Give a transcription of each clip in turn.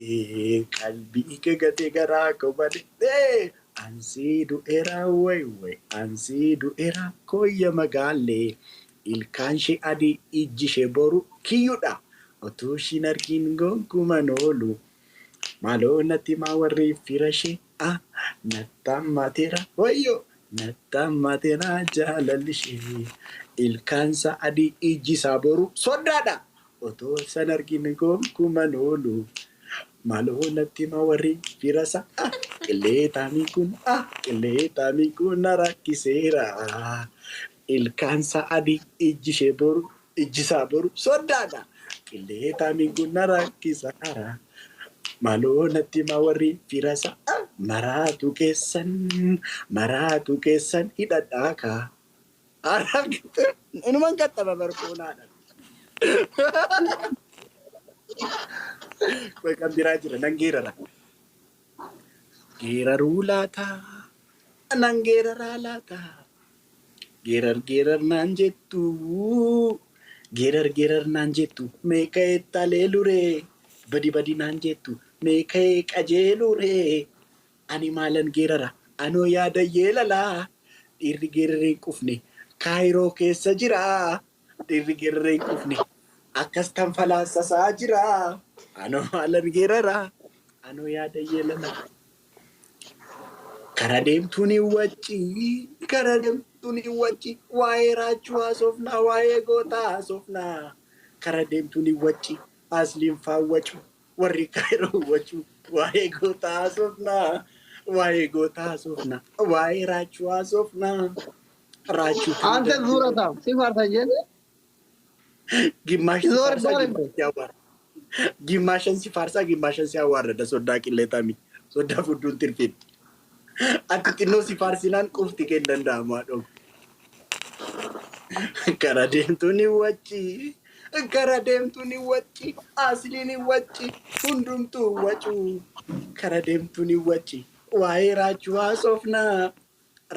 qalbii kee gatee garaa kobadee ansii du'eera way ansii du'eera koyya magaallee ilkaan ishee adii ijji ishee boru kiyyuudha otoo ishiin argin gonkuman oolu maaloo natti maa warri fira ishee nattammateera wayyo nattammateera jaalalli ishee ilkaansa adii ijji isaa boru soddaadha otoo san argin gonkuman oolu. Maaloo natti maa warri firasa qilleexaamii kun na rakkiseera ilkaansa adii ijji isaa boru soddaadha qilleexaamii kun na rakkiseera maaloo natti maa warri firasa maraatu keessan hidhadhaa kaa inuman qaxxaba barkoonaadha. Koi kan biraa jira nan geerara. Geeraruu laata nan geeraraa laata geerar naan jettu geerar naan jettu meeqa'ee taleeluree badi naan jettu meeqa'ee qajeeluree ani maalan geerara anoo yaada yeelalaa dhiirri geerareen qufne kaayiroo keessa jira dhiirri geerareen qufne akkas tan falaasasaa jira. Anoo maalan geerara anoo yaada yeelalaa. Kara deemtuun hin wacci waa'ee raachuu haasofnaa waa'ee gootaa haasofnaa. Kara deemtuun hin wacci asliin faawwacu warri kaayiroo waccu waa'ee gootaa haasofnaa waa'ee raachuu haasofnaa. Raachuu Ante suurata si farsa jedhe gimmaashan si farsaa gimmaashan si awwaarrada soddaa qilleexaamii soddaa fudduun tirfin. Ati xinnoo si farsinaan qufti kee danda'amaa dhogu. Kara deemtuun hin wacci asliin hin wacci hundumtuu waccu. Kara deemtuun hin wacci waa'ee raachuu haasofnaa.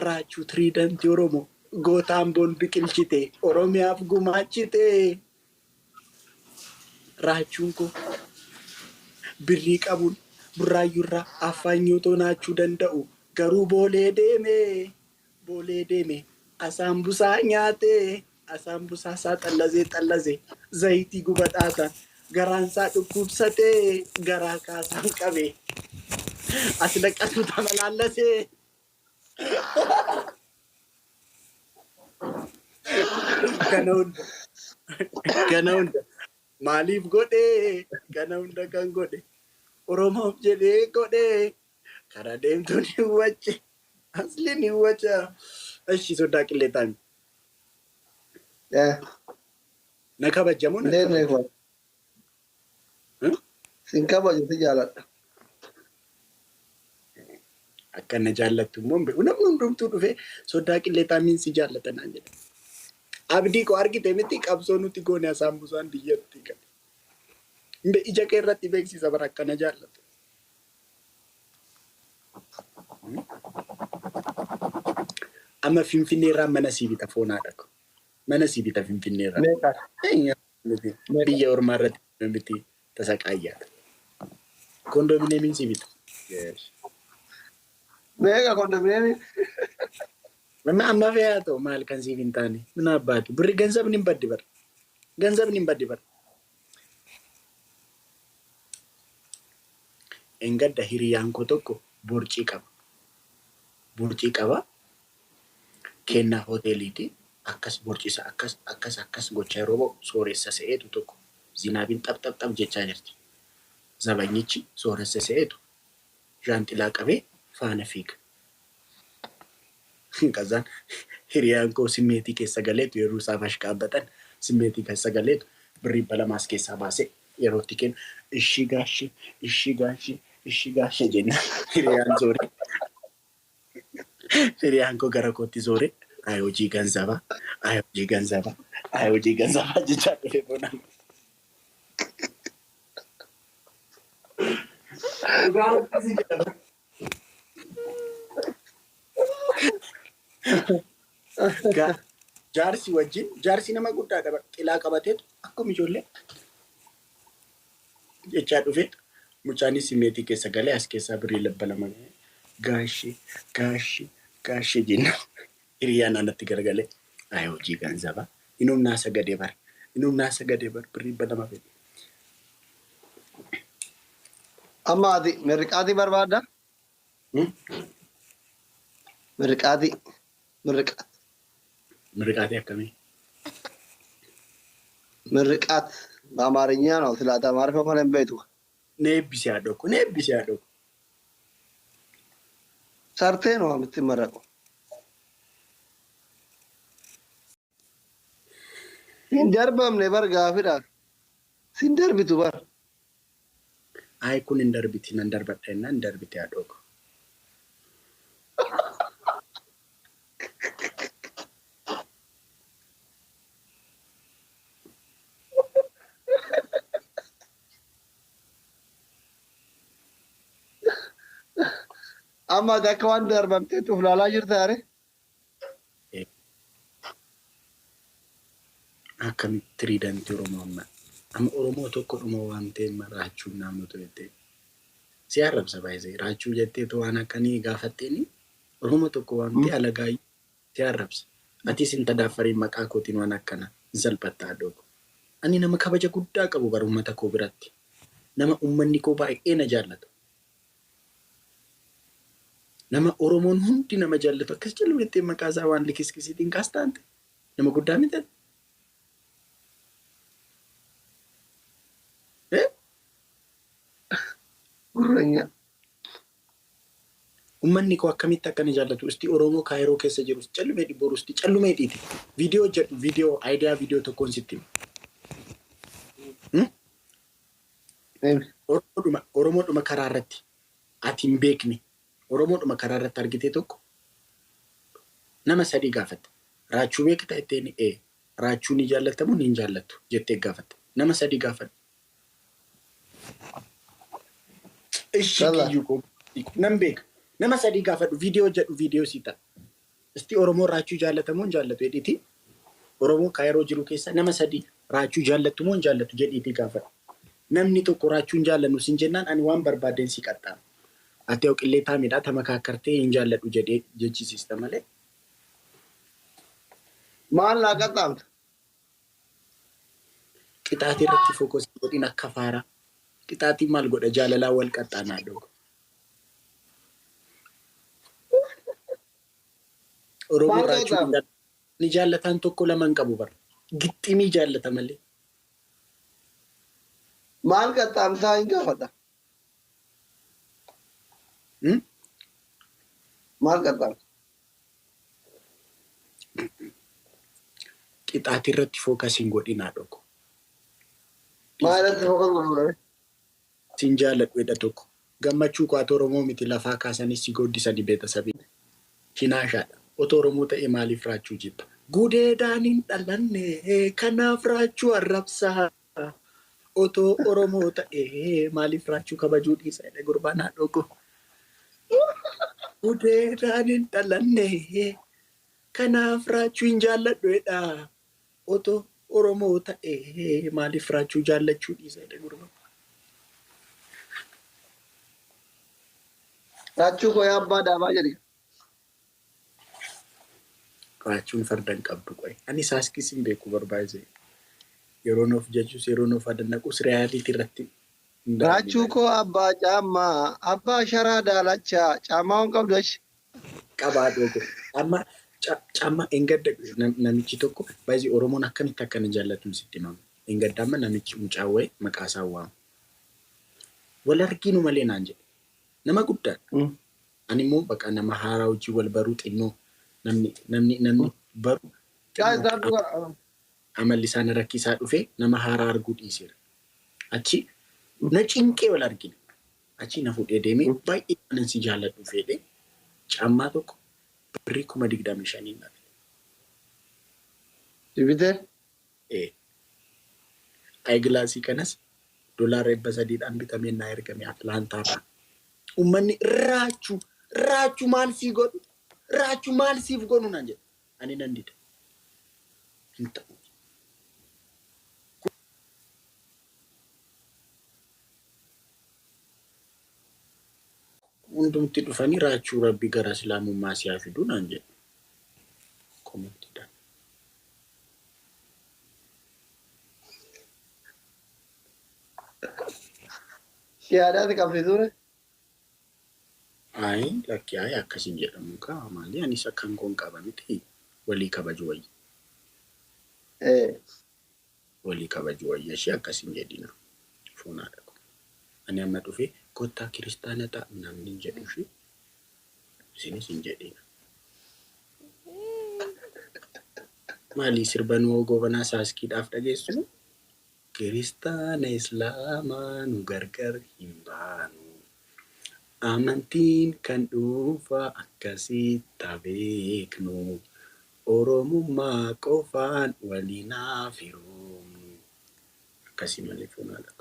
Raachuu tiriidantii Oromoo gootaan boon biqilchite Oromiyaaf gumaachite. Raachuun koo birrii qabuun burraayyuurraa afaan yootoo naachuu danda'u garuu boolee deeme asaan busaa nyaate asaan busaa isaa xallazee zayitii gubadhaata garaansaa dhukkubsatee garaa kaasaan qabe as naqatu tamalaallasee. Kana hunda maaliif godhee kana hunda kan godhe Oromoof jedhee godhee kara deemtuun hin wacci asliin hin wacca. Ashi soddaa qilleexaamii. Na kabajamoo na kabaju. Sin kabaju si jaaladha. Akka na jaallattu immoo namni hundumtuu dhufee soddaa qilleexaamiin si jaallata naan jedha. Abdii koo argite miti qabsoo nuti goone asaan busaan biyyatti qabe. Ija kee irratti beeksisa bara akkana jaallatu. Amma Finfinneerraa mana sii bita foonaadha. Mana sii bita Finfinneerraa. Biyya ormaa irratti miti tasa qaayyaata. Kondominiyeemiin sii bita. Meeqa kondominiyeemiin? Amma fe'aa ta'u maal kan siif hin taane min abbaati birri gansabni hin baddi bara. Engadda hiriyaan koo tokko borcii qaba. Kennaa hoteeliiti akkas borcisa akkas gochaa yeroo ba'u sooressa se'eetu tokko zinaabiin xab jechaa jirti. Zabanyichi sooressa se'eetu jaanxilaa qabee faana fiiga. Kazaan hiriyaan koo simmeetii keessa galeetu yeroo isaaf ashqaabbatan simmeetii keessa galeetu birrii balamaas keessaa baasee yerootti kennu ishii gaashee jenna hiriyaan koo gara kootti zoore hojii ganzabaa jechaa dhufe boonaan. Jaarsi nama guddaadha qilaa qabateetu akkuma ijoollee jechaa dhufe Mucaanis simeetii keessa galee as keessaa birii labbalama gaashee jenna. Hiriyaa naannatti garagalee ayee hojii gaanzabaa inum naasa gadee bar birii balama fedhe. Amma ati mirqaatii barbaadda? Mirqaatii akkamii? ምርቃት በአማርኛ ነው። ስላታ ማርፈ ማለት ቤቱ neebbisi haadhoku. ሰርቴ ነው የምትመረቀው። ሲንደርበምኔ በር ጋፊዳ ሲንደርቢቱ በር Ayi kun hin darbiti nan darbadheenna hin darbiti haadhoku. amma akka waan darbamteetti ulaalaa jirta are Akkamitti tiriidantii Oromoo amma Oromoo tokko dhuma waan ta'e raachuun naannoo ta'e si arrabsa baay'ee raachuu jettee waan akkanii gaafatteeni Oromoo tokko waan ta'e alagaa si arrabsa atis hin tadaaffariin maqaa kootiin waan akkana hin salphattaa haadhoku. Ani nama kabaja guddaa qabu bara uummata koo biratti nama uummanni koo baay'ee na jaallatu. Nama Oromoon hundi nama jaallatu akkas jalbeettee maqaa isaa waan likiskisiitiin kaastaante nama guddaa miti. gurranya Uummanni koo akkamitti akkana jaallatu isti Oromoo Kaayiroo keessa jirus callumee dhibboorus callumee dhiiti. Viidiyoo jedhu viidiyoo aayidiyaa viidiyoo tokkoon sitti Oromoodhuma karaa irratti ati hin beekne Oromoodhuma karaa irratti argite tokko nama sadii gaafatte. Raachuu beekta ittiin raachuu ni jaallatamu ni hin jaallattu jettee gaafatte. Nama sadii gaafatte. Ishi kiyyuu nan beeka. Nama sadii gaafadhu viidiyoo jedhu viidiyoo siita. Isti Oromoo raachuu jaallatamu hin jaallatu jedhiiti. Oromoo Kaayiroo jiru keessa nama sadii raachuu jaallattu moo hin jaallattu jedhiiti gaafadhu. Namni tokko raachuu hin jaallannu sin jennaan ani waan barbaadeen si qaxxaama. Ati yoo qillee taamidhaa tama kaakkartee hin jaalladhu jedhee jechisiista malee. maal laa qaxxaamta? Qixaatii irratti fookosii godhin akka faaraa. Qixaatii maal godha jaalalaa wal qaxxaanaa dhooga. Oromoo raachuu ni jaallatan tokko lama hin qabu bara. Gixximii jaallata malee. maal qaxxaamtaa hin gaafadha? maal qaxxaamta? Qixaatii irratti fookasiin godhinaa dhooga. maalirratti fookas godhuudhabe? Sin jaalladhu edha tokko. Gammachuu kwaata Oromoo miti lafaa kaasanis si gooddisanii beetasabii. Hinaashaadha. Otoo Oromoo ta'e maaliif raachuu jibba? Gudeedaan hin dhalanne kanaaf raachuu arrabsaa. Otoo Oromoo ta'e maaliif raachuu kabajuu dhiisa jedhe gurbaan haadhooko. Gudeedaan hin dhalanne kanaaf raachuu hin jaalladhu jedha. Otoo Oromoo ta'e maaliif raachuu jaallachuu dhiisa jedhe gurbaan. raachuu koo yaabbaa daabaa jedhi. Raachuun fardan qabdu qoy. Ani saaskis hin beeku barbaade. Yeroon of jechuus yeroon of adannaqus reyaalitii irratti. raachuu koo abbaa caammaa abbaa sharaa daalachaa caammaa hin qabdash. Qabaa dhoogo. Amma camma engadda namichi tokko baay'ee Oromoon akkamitti akkana jaallatu sitti himamu. Engadda amma namichi mucaawwee maqaa isaa waamu. Wal arginu malee naan jedhe. Nama guddaa. Ani immoo bakka nama haaraa hojii wal baruu xinnoo namni baru amalli isaan rakkisaa dhufee nama haaraa arguu dhiiseera. Achi na cinqee wal argine. Achi na fuudhee deemee baay'ee kanan si jaalladhu fedhee caammaa tokko birrii 25,000 naaf. Dibite? Ayigilaasii kanas $300 bitamee naa ergame Atlaantaarraa. Uummanni raachuu maal sii godhu? Raachuu maal siif godhu naan jedhe. Ani nan dida. Hin ta'u. hundumti dhufanii raachuu rabbi gara islaamummaa siyaa fiduu naan jedhe. Koomentiidhaan. Siyaadaati qabsiisuure. Ayi lakkii ayi akkasiin jedhamu kaa maali anis akkan koon qaba miti walii kabaju wayyi. Walii kabaju wayyi ishee akkasiin jedhina. Fuunaadha. Ani amma dhufee kottaa kiristaana ta'a namni hin jedhu ishee isinis hin jedhina. Maali sirbanuu gobanaa saaskiidhaaf dhageessu? Kiristaana Islaamaa nu gargar hin baanu. Amantiin kan dhuunfaa akkasitti beeknu. Oromummaa qofaan waliin hafiroomnu. Akkasii malee fuunaadha.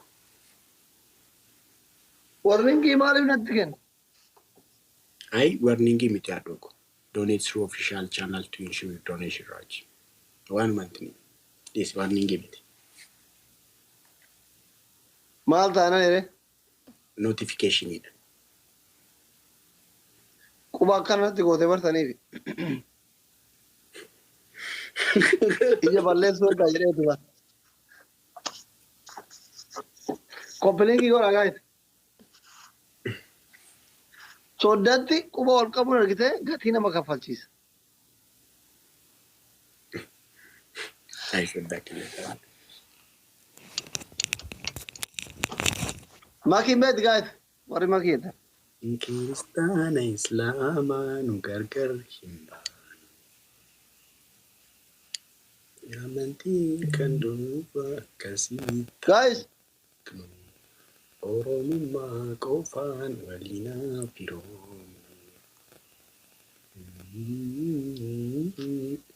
Warningii maaliif natti kenna? Ayi warningii miti haadhooko. Donate through official channel to ensure donation right. One month. This warningii miti. Maal taana ere? Notification ida. Quba akkanatti goote bartaniifi. Ija balleessuu ergaa jedheetu bara. Koppiliinkii godha gaayite. Soddatti quba ol qabuun argite gatii nama kaffalchiisa. Ayi soddaa kiyya. Makiin beeti gaayite. Warri makii jedha. Kiristaana Islaamaa nu gargar hin baanu. Amantiin kan dhuunfaa akkasitti beeknu. Oromummaa qofaan waliin hafiroomnu.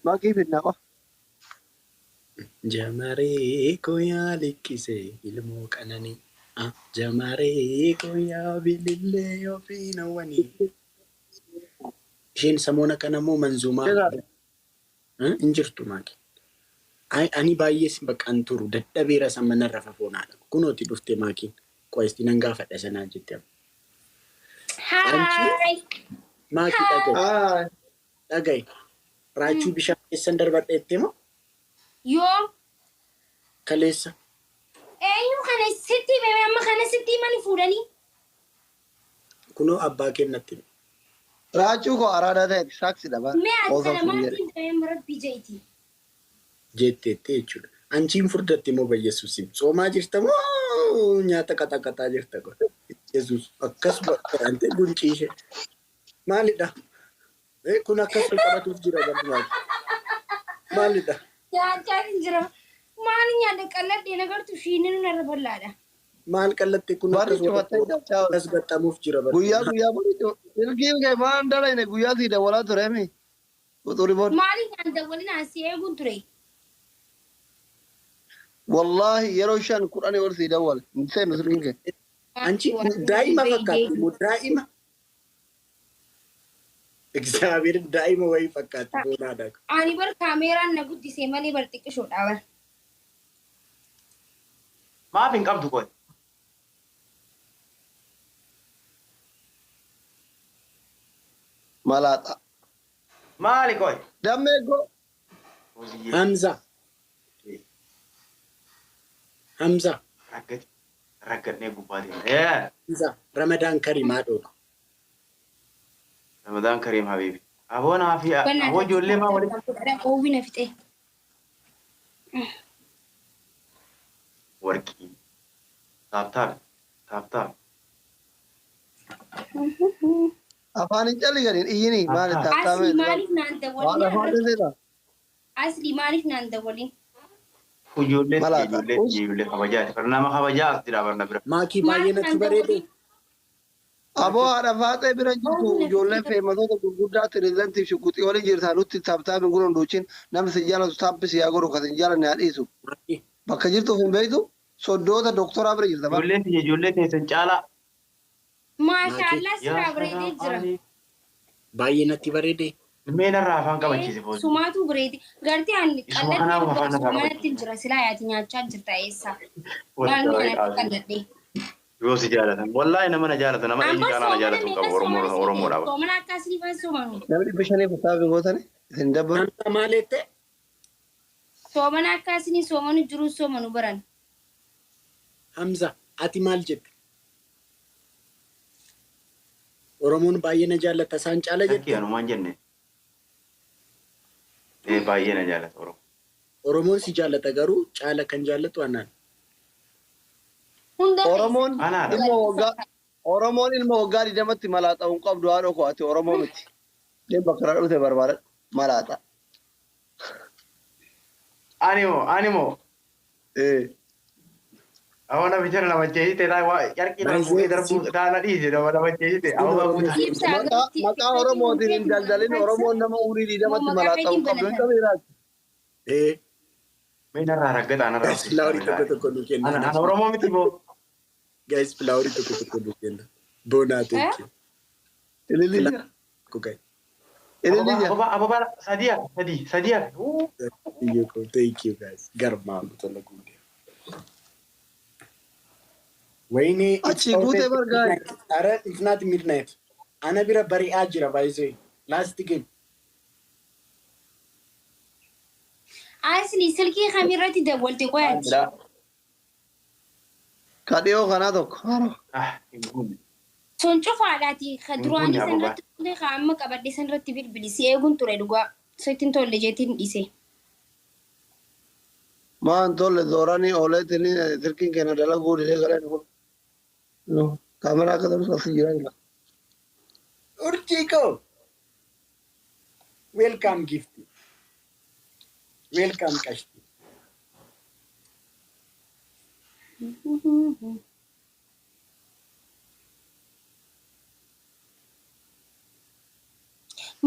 Makii fidnaa qofa. Jamaree koyaa likkisee ilmoo qananii. Jamaree koyaa bilillee ofii nawwanii. Isheen samoona kanammoo manzuumaa hin jirtu maaki. Ani baay'ees baqaan turu dadhabeera samanarra fafoonaadha. Kunooti dhuftee maakiin qo'esti nan gaafadha sanaa jettee. Maakii dhagaye. Dhagaye. Raachuu bishaan keessan darbadheettee moo? Yoo. Kaleessa. Eenyu kana sitti beebe amma kana sitti mani fuudhanii. Kunoo abbaa kennatti. Raachuu koo araadaa ta'eeti saaksidha bara. Mee akkana maatiin ta'ee rabbii jeeti. Jetteettee jechuudha. Anchiin furdatte moo bayyeessuusin soomaa jirta moo nyaata qaxaqaxaa jirta kun. Yesuus akkasuma ante gunciishe. Maalidha? Kun akkasuma qabatuuf jira barbaadu. Maalidha? Nyaachaa hin jira. Maal nyaata qalladhee nagartu shiinin narra bal'aadha. Maal qallattee kun akkas gaxxamuuf jira barbaadu. Guyyaa bariitu. Ilkiin kee maal dalayne guyyaa sii dawwalaa ture mi? Maali nyaan dawwalin asii eeguun ture? Wallahi yeroo shan kudhanii ol sii dawwal. Seenu silkiin kee. Anchi daa'ima fakkaatu daa'ima. እግዚአብሔር daa'ima wayii fakkaatu boonaadha. Ani bar kaameeraan na guddisee malee bar xiqqishoodha bar. Maaf hin qabdu qoy. Malaata. Maali qoy? Dammee go. Hamza. Hamza. Raggadnee gubbaatiin. Hamza. Ramadaan Karimaa dhoodha. Ramadaan Kariim habiibi. Aboonaa fi aboo ijoollee maa walitti. Oowwina fixee. Warqii. Taaptaap. Afaan hin calli gadiin iyyini maali taaptaame. Asli maaliif naan dawwalin? Asli maaliif naan dawwalin? Ijoollee kabajaati. Kan nama kabajaa as jira barna bira. Maakii baay'ee natti bareede. Aboo haadha faaxee bira jirtu ijoollee fe'imatoota gurguddaa pirezidantiif shukuxii waliin jirtan nutti taaptaame gurun duuchin namni si jaalatu taappisi yaa godhu kan si jaalanne haa dhiisu. Bakka jirtuuf hin beektu soddoota doktoraa bira jirta. Ijoollee teessan caalaa. Maashaallah siraa bareedee jira. Baay'ee natti bareede. Meenarraa afaan qabachiise foon. Sumaatu bareede. Gartii ani qalladhee manatti jira silaa yaati nyaachaa jirta eessa. Maal kanatti qalladhee. Yoo si jaalatan. Wallaahi nama na jaalatan. Nama eenyu Amma caalaa na soomana jaalatu meeqa qabu Oromoo dhaaba. soomana akkasii faan soomanu. Namni bishanii kutaa bingootani isin dabbaru. Hamza maaliitte? Soomana akkasii soomanu jiru soomanu baran. Hamza ati maal jette? Oromoon baay'ee na jaallata isaan caala Shakkii jette? anumaan jenne. Baay'ee na jaalata Oromoo. Oromoon si jaallata garuu caala kan jaallatu anaan. Oromoon Anaadha. ilma waggaa 20tti malaaxa hin qabdu haadha koo ati Oromoo miti. Leen bakka dhufte barbaada malaaxa. Animo. Awwana bichara nama jeesite yarqii nama bu'ee darbuu taana dhiise nama jeesite awwa guutaa. Maqaa Oromootiin hin daldalin Oromoon nama umurii 20tti malaaxa hin qabdu hin qabeeraati. Meena irraa raggataan irraa. Filaaworii tokko nu kenna. Ana Oromoo miti boo. Guys, filaaworii tokko nu kenna. Boonaa teekii. Ililija. Kukai. Ililija. Ababa sadiya. Thank you guys. Garmaa tola guudee. Wayne Achi guutee bargaa'e. Ara it's not midnight. Ana bira bari'aa jira baay'isee. Last game. Asli silkii kamirratti dabalte qoyaati. Kadhiyoo kanaa tokko. Son cufaadhaati duraanii sanirratti fuudhee amma qabadhee sanirratti bilbilisee eeguun ture dhugaa. Sittiin tolle jeetiin dhiise. Maan tolle zooranii ooleetiin silkiin kenna dalaguu dhibee galeen kun. Kaameraa akka ta'u asii jira jira. Urchiko. Welcome gift. Welcome Kashti.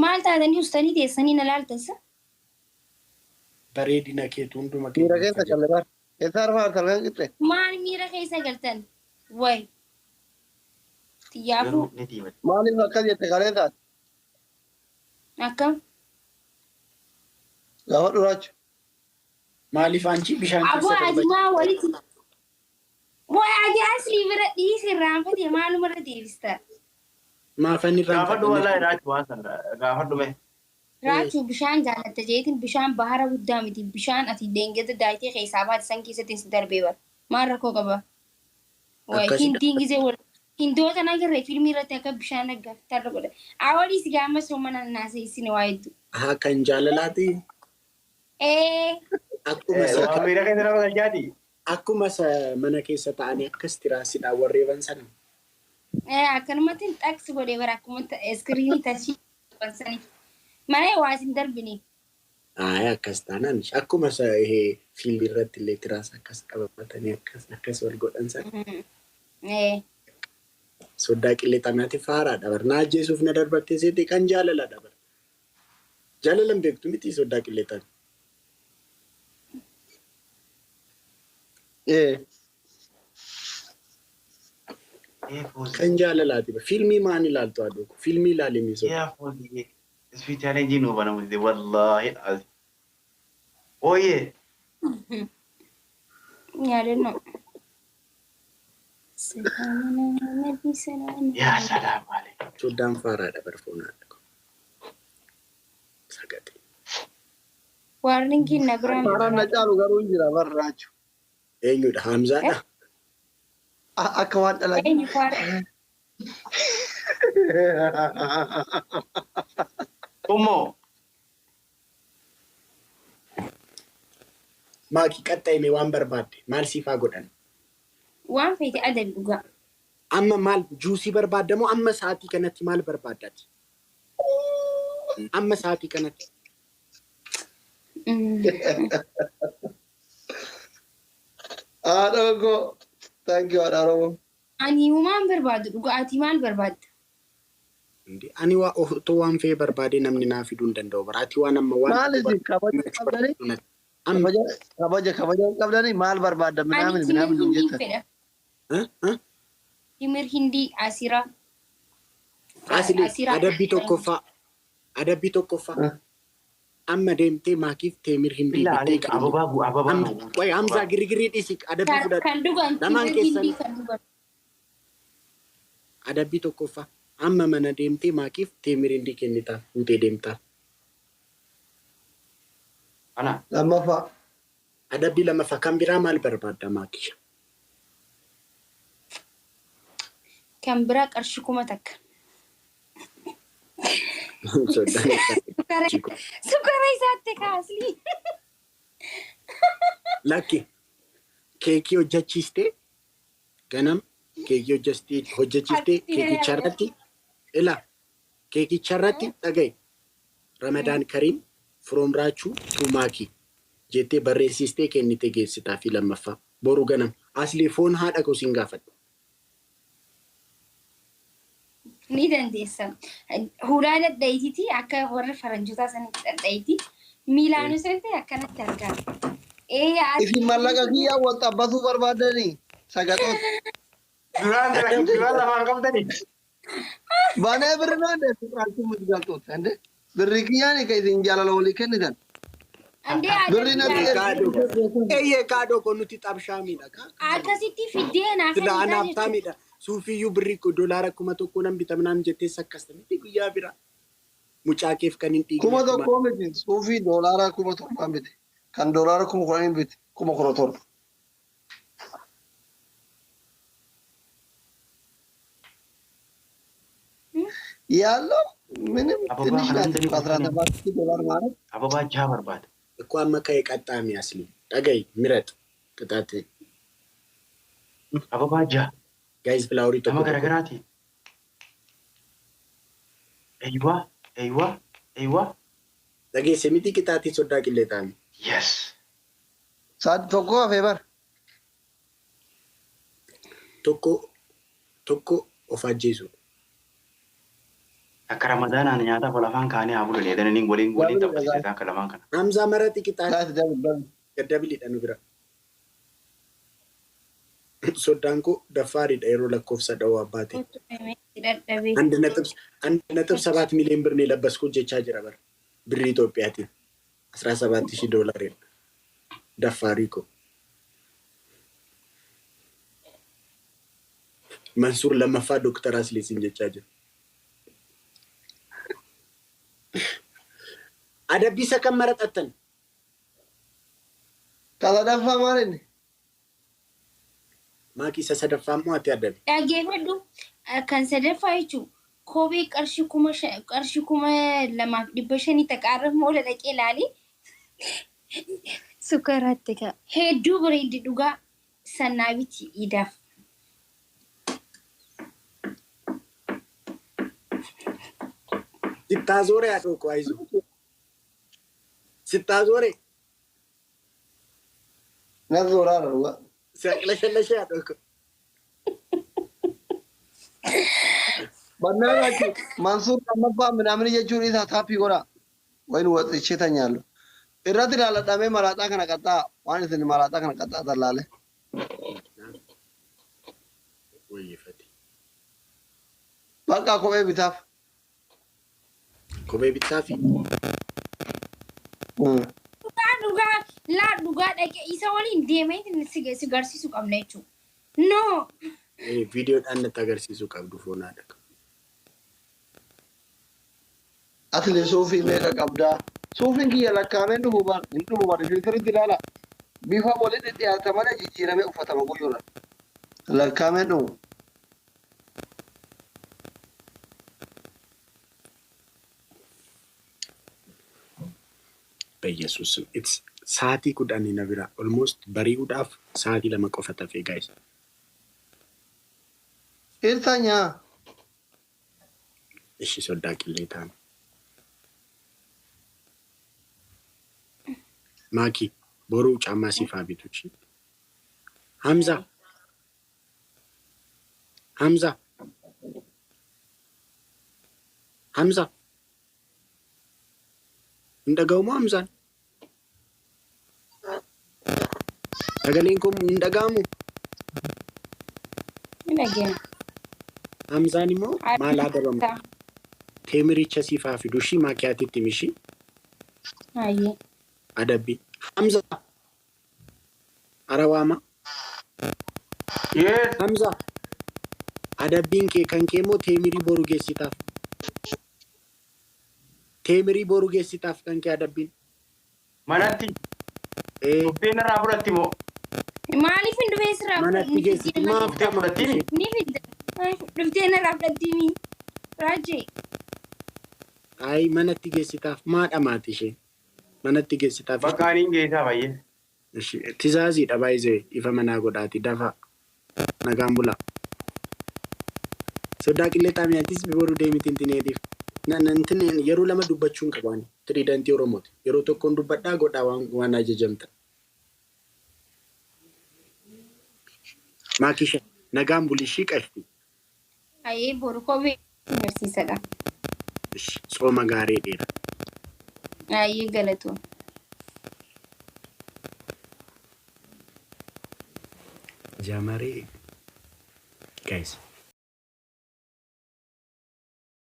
Maal taatanii ustanii teessanii na laaltasa? Bareedina keetu hunduma Miira keessa galle baar. Keessa arfaa talgan qixxe. Maal miira keessa galtan? Way. Xiyyaafuu Maaliif akkas jette kalee taate? akkam? Gaafa duraachu. Maaliif anchi bishaan Aboo keessa ajimaa walitti. Way ati asli bira dhiise raanfatee maalumarra deebista? Maafan irraan Gaafadhu wallaahi raachuu waan sana gaafadhu mee. Raachuu bishaan jaalatta jeetiin bishaan bahara guddaa miti bishaan ati deengeta daayitee keessaa baate san keessatti si darbee bara. Maal rakkoo qaba? Way Akkasii hindiin gisee wal hindoota nagarree fiilmii irratti akka bishaan dhaggaaf tarra godha. Awwaliis gaama soomana naasee isin waa hedduu. Haa kan jaalalaati. Waan miira keessa nama galchaati. Akkuma mana keessa ta'anii akkas tiraasiidhaan warreeban sana. Akkanumatti xaqsi godhee bara akkuma iskiriinii tachii qabansanii. Mana waa isin darbine. Akkas taanaan akkuma fiilmii irratti illee tiraas akkas qabatanii akkas wal godhan sana. Soddaa qillee xanaatiif haaraadha bara. Na ajjeesuuf na darbattee seetee kan jaalaladha bara. Jaalalan beektu miti soddaa qillee xana. Kan jaalalaati bara. Fiilmii maan ilaaltu aduu? Fiilmii ilaalimii soddaa. Isfi challenge nu bana mudi wallahi azim. Oye. Yaadannoo. Ya salam alaikum. Soddaan faaraadha bara foonaadha. Sagate. Warninkiin na biraan. Faaraan na caalu garuu hin jira barraachu. Eenyudha? Hamzaadha? Akka waan dhalate. Eenyu faara? Ummo. Maakii qaxxaa'ime waan barbaadde maal siifaa godhan? Waan feete adabi dhugaa. Amma maal juusii barbaadda moo amma sa'aatii kanatti maal barbaaddaati? Amma sa'aatii kanatti. Haadha koo thank you haadha Oromoo. Ani waan barbaadu dhugaa ati maal barbaadda? Ani waa otoo waan fee barbaade namni naa fiduu hin danda'u bara. Ati waan amma waan Maaliif kabaja qabdanii? Kabaja qabdanii maal barbaadda minaamin hin jettan. Himir Hindii Asiraa. Asili adabbii tokkoffaa. Amma deemtee maakiif teemir Hindii bittee Ababa. Hamzaa girgirii dhiisi adabbii fudhatu. Kan dhugan Lamaan Himir Hindii keessan kan dhugan. Adabbii tokkoffaa. Amma mana deemtee maakiif teemirindii kennitaaf fuutee deemtaaf. Ana. Lammaffaa. Adabbii lammaffaa kan biraa maal barbaadda maakisha? Kan biraa qarshii 1000 takka. Sukara isaatti kaasli. Lakki keekii hojjechiistee ganam keekii hojjechiistee keekicharratti ila keekicharratti dhagaye Ramadan Karim from Rachu to Maki jettee barreessistee kennite geessitaa fi lammaffaa boru ganam asli foon haadha koo siin gaafadhu. Ni dandeessa. Hulaa dadhaitiiti akka warra faranjootaa sanitti dadhaiti. Miilaanuu sanitti akkanatti argaa. Isin mallaqa kiyyaa wanta abbasuu barbaadanii sagatoota. Duraan lafaan qabdanii. Baanee birnaan deessu qaaltuu mudgaltoota. Birri kiyyaan kan isin jaalala walii kennitan. Birri natti eeyyee kaadoo kun nuti xabshaamiidha. Akkasitti fiddee naaf Sila anaaftaamiidha. Suufiyyuu birri $1 1,000 bitamnaan jettee sakkastamitti guyyaa bira. Mucaakeef kan hin dhiigne. 1,000 miti. Suufii $1,700 miti. Kan $10,000 miti. 17,000. Yaallo ምንም ትንሽ ናት። $17 Ababaa jaha barbaada. Akkoo amma ka'ee qaxxaamii asli. Dhagayi mirat qixaate. Ababaa jaha. Guys filaaworii Nama tokko. garagaraati. Eeywa. Dhageesse miti qixaatii soddaa qillee ta'ani. Yes. Saat tokko hafee bar. Tokko of ajjeesu. Akka Ramadaanaan nyaataaf lafaan kaanii haa bulan jedhanii waliin taphasisaa akka lamaan kana. Hamzaa marati qixaatii. Saat dabal. Gaddabiliidha nu bira. Soddaan koo daffaariidha yeroo lakkoofsa dhawuu abbaate. 1.7 ሚሊዮን ብር ነው የለበስኩት ጀቻ ጅራ በር ብር ኢትዮጵያቲ $17,000 ደፋሪኮ መንሱር ለመፋ ዶክተር አስሊሲን ጀቻ ጅራ አደቢ ሰከመረጠተን ካላዳፋ ማለት ነው ማኪ ሰሰደፋሙ አትያደብ ያጌፈዱ kan sadaffaa jechuun kophee qarshii 2,200 taqaarraf moola dhaqee ilaalee sukaraatti ka hedduu bareeddi dhugaa sannaabiti idaaf. Sittaazore adoko aizu. Sittaazore. Nazora ruwa. Saqlashallashe adoko. Bannaa Mansuur Lammaffaa ምናምን jechuun isaa taappii godha. Wayin waxichee tanyaallu. Irratti ilaaladhamee maraaxaa kana qaxxaa waan isin maraaxaa kana qaxxaa tallaale. Wayyifati. Bakka kophee bitaaf. Kophee bitaafi. Dhugaa dhaqee isa waliin deemee si garsiisu qabna jechuudha. No. Viidiyoodhaan natti agarsiisuu qabdu foonaadha. Atlee suufii meeqa qabdaa? Suufiin kiyya lakkaa'amee dhufu bara filtiritti ilaala. Bifa walitti dhiyaata malee jijjiiramee uffatama guyyoodha. Lakkaa'amee dhufu. በኢየሱስ ኢትስ ሰዓቲ ኩዳኒ ነብራ ኦልሞስት በሪውዳፍ ሰዓቲ ለመቆፈተ ፈ ጋይስ ኤርታኛ እሺ ሶልዳቂ ሌታ ማኪ ቦሩ ጫማ ሲፋ ቤቶች ሐምዛ እንደገውማ ሐምዛን Sagaleen ndagamu. Ndageen. Hamzaan immoo maal adabamu? Teemiricha siifaa fidushi maakiyaatitti mishi. Ayyee. Adabbi. Hamza. Arawaama. Yes. Hamza. Adabbiin kee kan kee moo teemirii boru geessitaaf? Teemirii boru geessitaaf kan kee adabbiin? Manatti. Dhuftee narraa fudhatti moo? Maaliif hin dhufee sirraa Manatti geessiti maaf Dhuftee fudhattiin? ni fidda. Dhuftee narraa fudhattiimi. Raajee. Ay manatti geessitaaf maa dhamaati ishee? Manatti geessitaaf. Bakka aniin geessaa baay'ee. Tizaaziidha baay'ee ifa manaa godhaati dafa nagaan bula. Sodaa qillee xaamiyaatis boru deemitiin tineetiif. Nantineen yeroo lama dubbachuun qabaani. Tiriidantii Oromooti. Yeroo tokkoon dubbadhaa godhaa waan ajajamta. Maakisha nagaan bulishii qashti. Ayee boru kophee barsiisadha. Sooma gaarii dheera. Ayee galatoon. Jamaree. Guys.